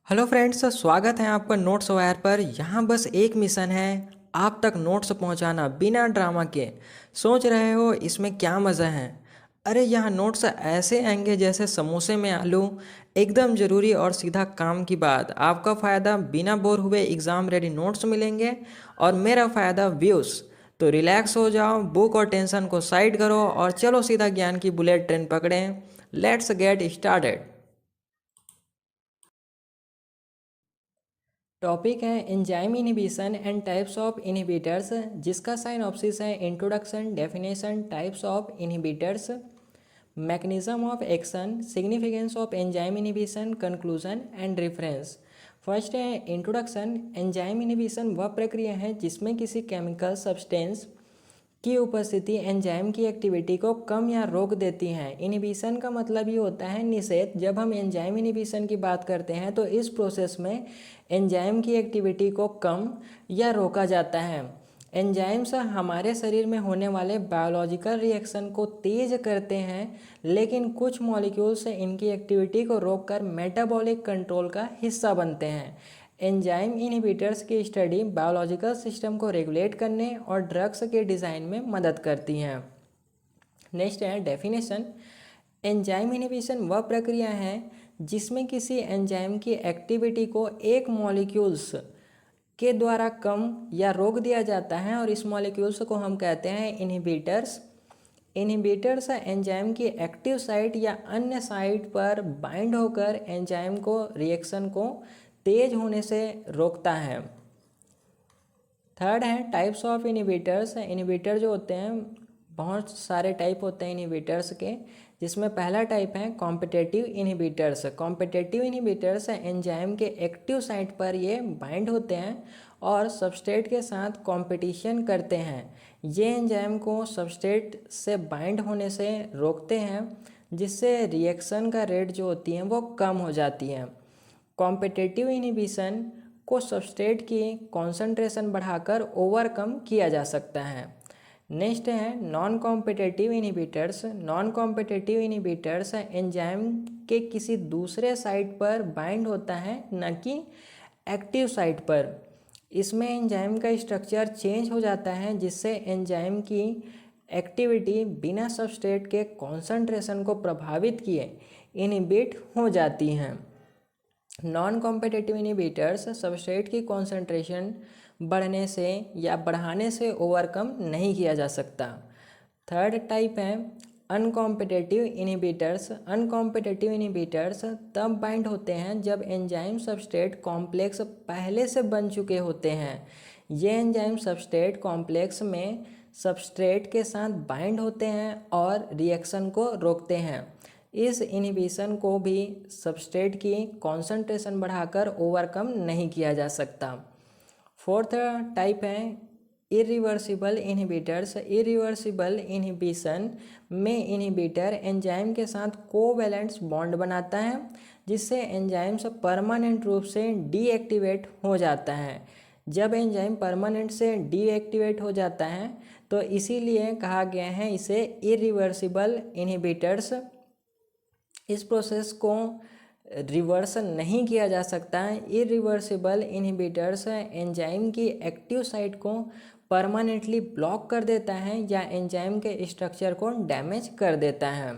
Hello friends, स्वागत है आपका नोट्स वायर पर। यहाँ बस एक मिशन है, आप तक नोट्स पहुँचाना बिना ड्रामा के। सोच रहे हो इसमें क्या मज़ा है? अरे यहाँ नोट्स ऐसे आएंगे जैसे समोसे में आलू, एकदम ज़रूरी और सीधा काम की बात। आपका फ़ायदा बिना बोर हुए एग्ज़ाम रेडी नोट्स मिलेंगे और मेरा फ़ायदा व्यूज़। तो रिलैक्स हो जाओ, बुक और टेंशन को साइड करो और चलो सीधा ज्ञान की बुलेट ट्रेन पकड़ें। Let's get started. टॉपिक है enzyme inhibition and types of inhibitors, जिसका साइनॉप्सिस है introduction, definition, types of inhibitors, mechanism of action, significance of enzyme inhibition, conclusion and reference. First है इंट्रोडक्शन। एंजाइम इनहिबिशन वह प्रक्रिया है जिसमें किसी केमिकल सब्सटेंस की उपस्थिति एंजाइम की एक्टिविटी को कम या रोक देती है। इनहिबिशन का मतलब ये होता है निषेध। जब हम एंजाइम इनहिबिशन की बात करते हैं तो इस प्रोसेस में एंजाइम की एक्टिविटी को कम या रोका जाता है। एंजाइम्स हमारे शरीर में होने वाले बायोलॉजिकल रिएक्शन को तेज करते हैं, लेकिन कुछ मॉलिक्यूल्स इनकी एक्टिविटी को रोककर मेटाबॉलिक कंट्रोल का हिस्सा बनते हैं। एंजाइम इनहिबिटर्स की स्टडी बायोलॉजिकल सिस्टम को रेगुलेट करने और ड्रग्स के डिज़ाइन में मदद करती हैं। नेक्स्ट है डेफिनेशन। एंजाइम इनहिबिशन वह प्रक्रिया है जिसमें किसी एंजाइम की एक्टिविटी को एक मॉलिक्यूल्स के द्वारा कम या रोक दिया जाता है और इस मॉलिक्यूल्स को हम कहते हैं इनहिबिटर्स। इनहिबिटर्स एंजाइम की एक्टिव साइट या अन्य साइट पर बाइंड होकर एंजाइम को रिएक्शन को तेज होने से रोकता है। थर्ड है टाइप्स ऑफ इनहिबिटर्स। इनहिबिटर जो होते हैं, बहुत सारे टाइप होते हैं इनहिबिटर्स के, जिसमें पहला टाइप है competitive inhibitors. Competitive inhibitors enzyme के एक्टिव साइट पर ये बाइंड होते हैं और सबस्ट्रेट के साथ कंपटीशन करते हैं। ये एंजाइम को सबस्ट्रेट से बाइंड होने से रोकते हैं, जिससे रिएक्शन का रेट जो होती है वो कम हो जाती है। कॉम्पिटिटिव इनहिबिशन को सबस्ट्रेट की कॉन्सेंट्रेशन बढ़ाकर ओवरकम किया जा सकता है। नेक्स्ट है non competitive inhibitors. Non competitive inhibitors enzyme के किसी दूसरे साइट पर बाइंड होता है, न कि एक्टिव साइट पर। इसमें एंजाइम का स्ट्रक्चर चेंज हो जाता है, जिससे एंजाइम की एक्टिविटी बिना सबस्ट्रेट के कॉन्सेंट्रेशन को प्रभावित किए इनहिबिट हो जाती हैं। नॉन कॉम्पिटिटिव इनहिबिटर्स सबस्ट्रेट की कॉन्सेंट्रेशन बढ़ने से या बढ़ाने से ओवरकम नहीं किया जा सकता। थर्ड टाइप है अनकॉम्पिटिटिव इनहिबिटर्स। अनकॉम्पिटिटिव इनहिबिटर्स तब बाइंड होते हैं जब एंजाइम सबस्ट्रेट कॉम्प्लेक्स पहले से बन चुके होते हैं। ये एंजाइम सबस्ट्रेट कॉम्प्लेक्स में सबस्ट्रेट के साथ बाइंड होते हैं और रिएक्शन को रोकते हैं। इस इनहिबिशन को भी सबस्ट्रेट की कॉन्सेंट्रेशन बढ़ाकर ओवरकम नहीं किया जा सकता। फोर्थ टाइप है इरिवर्सिबल इनहिबिटर्स। इरिवर्सिबल इनहिबिशन में इनहिबिटर एंजाइम के साथ कोवैलेंट बॉन्ड बनाता है, जिससे एंजाइम्स परमानेंट रूप से डीएक्टिवेट हो जाता है। जब एंजाइम परमानेंट से डीएक्टिवेट हो जाता है तो इसीलिए कहा गया है इसे इरिवर्सिबल इनहिबिटर्स। इस प्रोसेस को रिवर्स नहीं किया जा सकता है। इरिवर्सिबल इनहिबिटर्स एंजाइम की एक्टिव साइट को परमानेंटली ब्लॉक कर देता है या एंजाइम के स्ट्रक्चर को डैमेज कर देता है।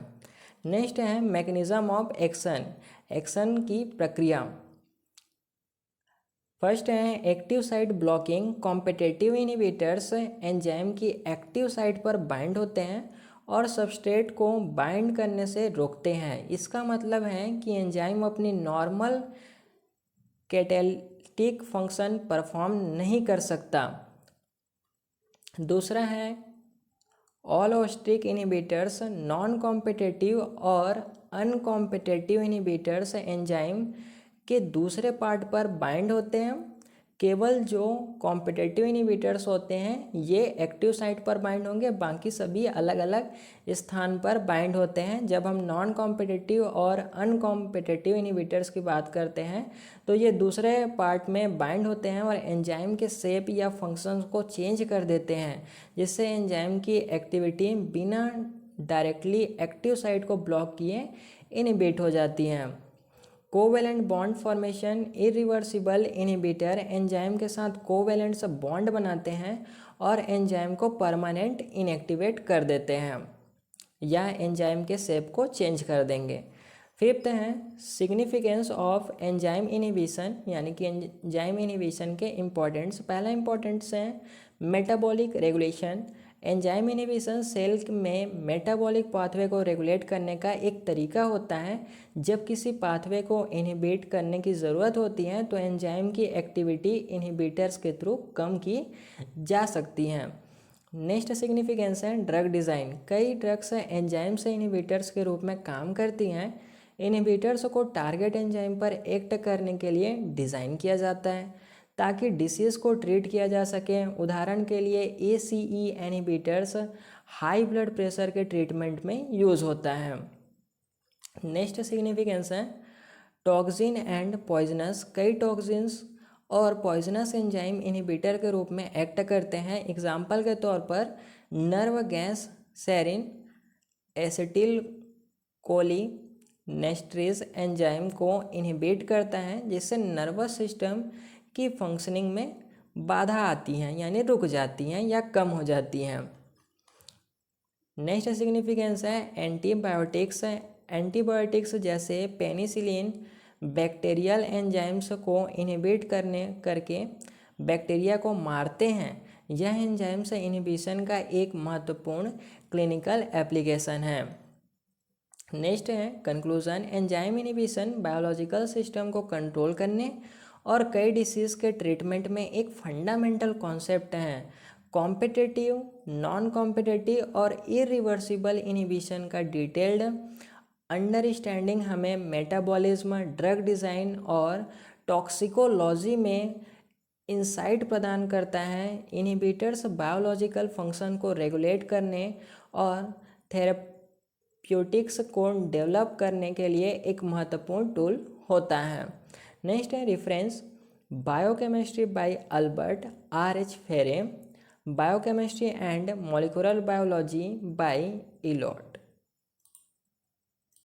नेक्स्ट है मैकेनिज्म ऑफ एक्शन। एक्शन की प्रक्रिया। फर्स्ट है active site blocking. Competitive inhibitors enzyme की एक्टिव साइट पर बाइंड होते हैं और सबस्ट्रेट को बाइंड करने से रोकते हैं। इसका मतलब है कि एंजाइम अपनी नॉर्मल कैटालिटिक फंक्शन परफॉर्म नहीं कर सकता। दूसरा है ऑलोस्टिक इनहिबिटर्स। नॉन कॉम्पिटिटिव और अनकॉम्पिटिटिव इनहिबिटर्स एंजाइम के दूसरे पार्ट पर बाइंड होते हैं। केवल जो कॉम्पिटिटिव इनहिबिटर्स होते हैं ये एक्टिव साइट पर बाइंड होंगे, बाकी सभी अलग अलग स्थान पर बाइंड होते हैं। जब हम नॉन कॉम्पिटिटिव और अनकॉम्पिटिटिव इनहिबिटर्स की बात करते हैं तो ये दूसरे पार्ट में बाइंड होते हैं और एंजाइम के शेप या फंक्शंस को चेंज कर देते हैं, जिससे एंजाइम की एक्टिविटी बिना डायरेक्टली एक्टिव साइट को ब्लॉक किए इनहिबिट हो जाती हैं। Covalent bond formation irreversible inhibitor enzyme के साथ कोवेलेंट बॉन्ड बनाते हैं और एंजाइम को परमानेंट इनएक्टिवेट कर देते हैं या एंजाइम के शेप को चेंज कर देंगे। फिफ्थ है सिग्निफिकेंस ऑफ एंजाइम इनहिबिशन, यानी कि एंजाइम इनहिबिशन के इम्पोर्टेंट्स। पहला इम्पोर्टेंट्स है metabolic regulation. Enzyme inhibition cell में मेटाबॉलिक पाथवे को रेगुलेट करने का एक तरीका होता है। जब किसी पाथवे को इनहिबिट करने की ज़रूरत होती है तो एंजाइम की एक्टिविटी इनहिबिटर्स के थ्रू कम की जा सकती हैं। नेक्स्ट सिग्निफिकेंस है ड्रग डिज़ाइन। कई ड्रग्स एंजाइम से इनहिबिटर्स के रूप में काम करती हैं। इनहिबिटर्स को टारगेट एंजाइम पर एक्ट करने के लिए डिज़ाइन किया जाता है ताकि डिसीज़ को ट्रीट किया जा सके। उदाहरण के लिए ACE inhibitors high blood pressure के ट्रीटमेंट में यूज़ होता है। नेक्स्ट सिग्निफिकेंस है टॉक्सिन एंड पॉइजनस। कई टॉक्सिन्स और पॉइजनस एंजाइम इनहिबिटर के रूप में एक्ट करते हैं। एग्जाम्पल के तौर पर nerve gas sarin acetylcholinesterase enzyme को इनहिबिट करता है, जिससे नर्वस सिस्टम की फंक्शनिंग में बाधा आती है, यानी रुक जाती हैं या कम हो जाती हैं। नेक्स्ट सिग्निफिकेंस है एंटीबायोटिक्स। एंटीबायोटिक्स जैसे पेनिसिलिन बैक्टीरियल एंजाइम्स को इनहिबिट करके बैक्टीरिया को मारते हैं। यह एंजाइम्स इनहिबिशन का एक महत्वपूर्ण क्लिनिकल एप्लीकेशन है। नेक्स्ट है conclusion. Enzyme inhibition biological system को कंट्रोल करने और कई डिसीज़ के ट्रीटमेंट में एक फंडामेंटल कॉन्सेप्ट है। कॉम्पिटिटिव, नॉन कॉम्पिटिटिव और इरिवर्सिबल इनहिबिशन का डिटेल्ड अंडरस्टैंडिंग हमें मेटाबॉलिज्म, ड्रग डिज़ाइन और टॉक्सिकोलॉजी में इंसाइट प्रदान करता है। इनहिबिटर्स बायोलॉजिकल फंक्शन को रेगुलेट करने और थेरेप्यूटिक्स को डेवलप करने के लिए एक महत्वपूर्ण टूल होता है। नेक्स्ट है reference biochemistry bye Albert R.H. फेरे, biochemistry and molecular biology by इलोट।